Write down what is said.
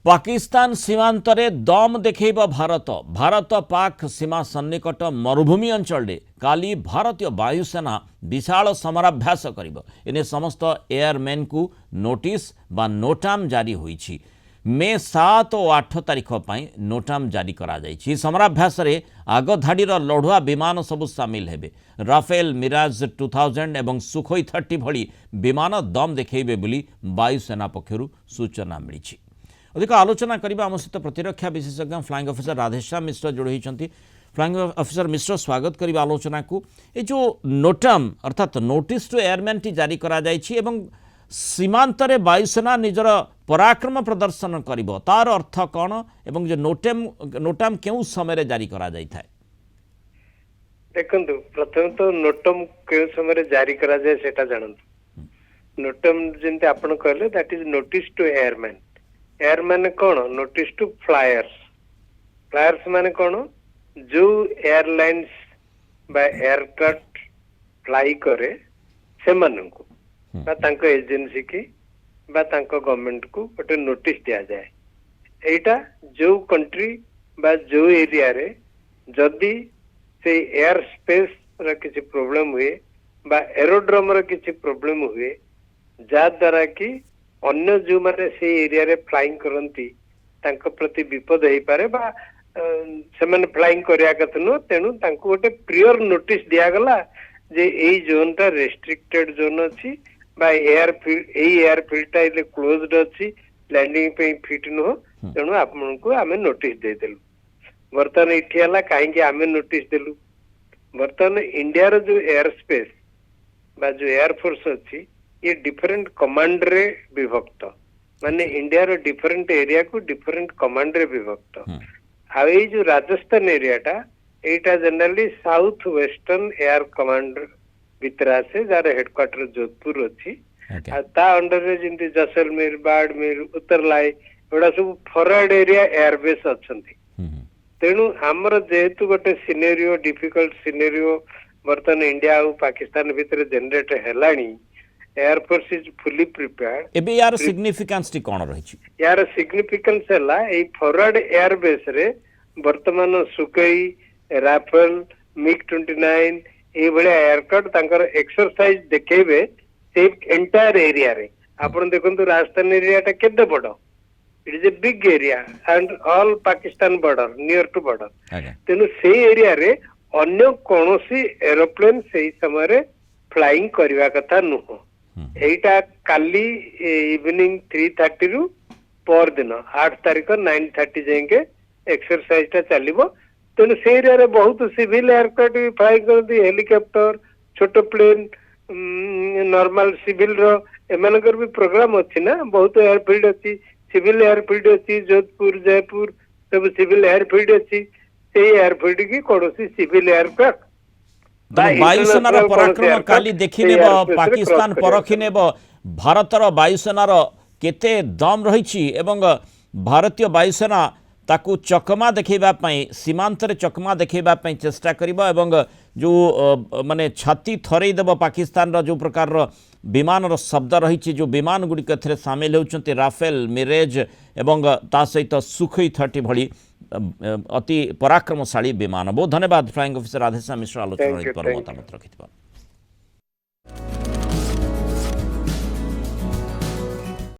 पाकिस्तान सीमांतरे दम देखैब भारत भारत पाक सीमा सन्निकट मरुभूमि अंचल काली भारतीय वायुसेना विशाल समराभ्यास करिब एने समस्त एयरमैन को नोटिस बा नोटाम जारी होईछि। मे 7 और 8 तारिख पर नोटाम जारी करा जाइछि। समराभ्यास रे आग धाड़ीर लढ़ुआ विमान सबु सामिल हेबे। राफेल मिराज 2000 एवं सुखोई 30 भली विमान दम देखैबे बोली वायुसेना पक्षरु सूचना मिलिछि। अधिक आलोचना करबा आम सहित प्रतिरक्षा विशेषज्ञ फ्लाइंग ऑफिसर राधेश्याम मिश्र जोड़ी होती। फ्लाइंग ऑफिसर मिश्र स्वागत करबा आलोचना को। ये जो नोटाम अर्थात नोटिस टू एयरमैन टी जारी करा जाइछि एवं सीमांतरे वायुसेना निजर पराक्रम प्रदर्शन करिबो तार अर्थ कौन एवं जो नोटाम केउ समय जारी करा जाय थाए? देखंतु प्रथम तो नोटम केउ समय जारी करा जाय सेटा जानंतु। नोटम जेंते आपण कहले that is notice to airmen. Airmen कौन? Notice to flyers. फ्लायर्स माने कौन? जो एयरलाइंस बा एयरक्राफ्ट फ्लाई करे से माननको बा तांको एजेंसी की बा तांको गवर्नमेंट को गोटे नोटिस दिया जाए। एटा जो कंट्री बा जो एरिया रे जदी से एयर स्पेस रा किसी प्रॉब्लम हुए बा एरोड्रोम रा किसी प्रॉब्लम हुए जा द्वारा कि अन्य जो माने से एरिया रे फ्लाइंग करंती तांको प्रति विपद हेई पारे बा से माने फ्लाइंग करिया कतनो तेनु तांको गोटे प्रियर नोटिस दिया गला जे एई जोन ता रेस्ट्रिक्टेड जोन अछि बा एयरफील्ड टा इले क्लोज्ड अछि लैंडिंग पे फिट न हो तेणु आपको आमे नोटिस दे देलु। बर्तन इठी हला काहे कि आमे नोटिस देलु। बर्तन इंडिया रो जो एयर स्पेस बा जो एयर फोर्स अछि ये डिफरेंट कमांड रे विभक्त माने इंडिया रो डिफरेंट एरिया को डिफरेंट कमांड रे विभक्त। आ ए जो राजस्थान एरिया टा एटा generally south western air command भितर से जार हेडक्वार्टर जोधपुर अच्छी ता अंडर रे जिंती जैसलमेर बाड़मेर उत्तरलाई एडा सब फॉरवर्ड एरिया एयरबेस अच्छंती। तेणु हमर जेहेतु गोटे सिनेरियो डिफिकल्ट सिनेरियो बर्तन इंडिया और पाकिस्तान भितर जनरेट हेलानी एयरफोर्स इज फुली प्रिपेयर्ड। एबे यार सिग्निफिकेंस टी कोन रहिछि? यार सिग्निफिकेंस हला ए फॉरवर्ड एयरबेस रे वर्तमान सुकई राफेल मिग 29 ए बळे एयरक्राफ्ट तांकर एक्सरसाइज देखेबे से एंटायर एरिया रे। आपण देखंतु राजस्थान एरिया टा केते बड़? It is a big area and all Pakistan border near to border. तेनु से एरिया रे अन्य कोनोसी एरोप्लेन से समय रे फ्लाइंग करबा कथा नुहो। एटा काली इवनिंग 3:30 रु पर दिन 8 तारिख 9:30 जाके एक्सरसाइज टा चलिबो। तेणु से एरिया रे बहुत सिविल एयरक्राफ्ट भी फ्लाई करती हेलिकॉप्टर छोट प्लेन नॉर्मल सिविल रो एमानकर भी प्रोग्राम अछि ना। बहुत एयरफील्ड अछि सिविल एयरफील्ड अछि जोधपुर जयपुर सब सिविल एयरफील्ड अछि। से एयरफील्ड की कोनोसी सिविल एयरक्राफ्ट वायुसेनार पराक्रम काली देखिने पाकिस्तान परखिने भारतर वायुसेनार केते दम रही एवं भारतीय वायुसेना ताकू चकमा देखा सीमांतर चकमा देखा चेष्टा करिबा एवं जो माने छाती थरई देव पाकिस्तान जो प्रकार विमान शब्द रही जो विमान गुड़िक सामिल होती राफेल मिरेज एवं ता सहित सुखोई 30 भली अति पराक्रमशाली विमान। बहुत धन्यवाद फ्लाइंग ऑफिसर राधेश्याम मिश्र आलोचना मतामत रखिथिबा।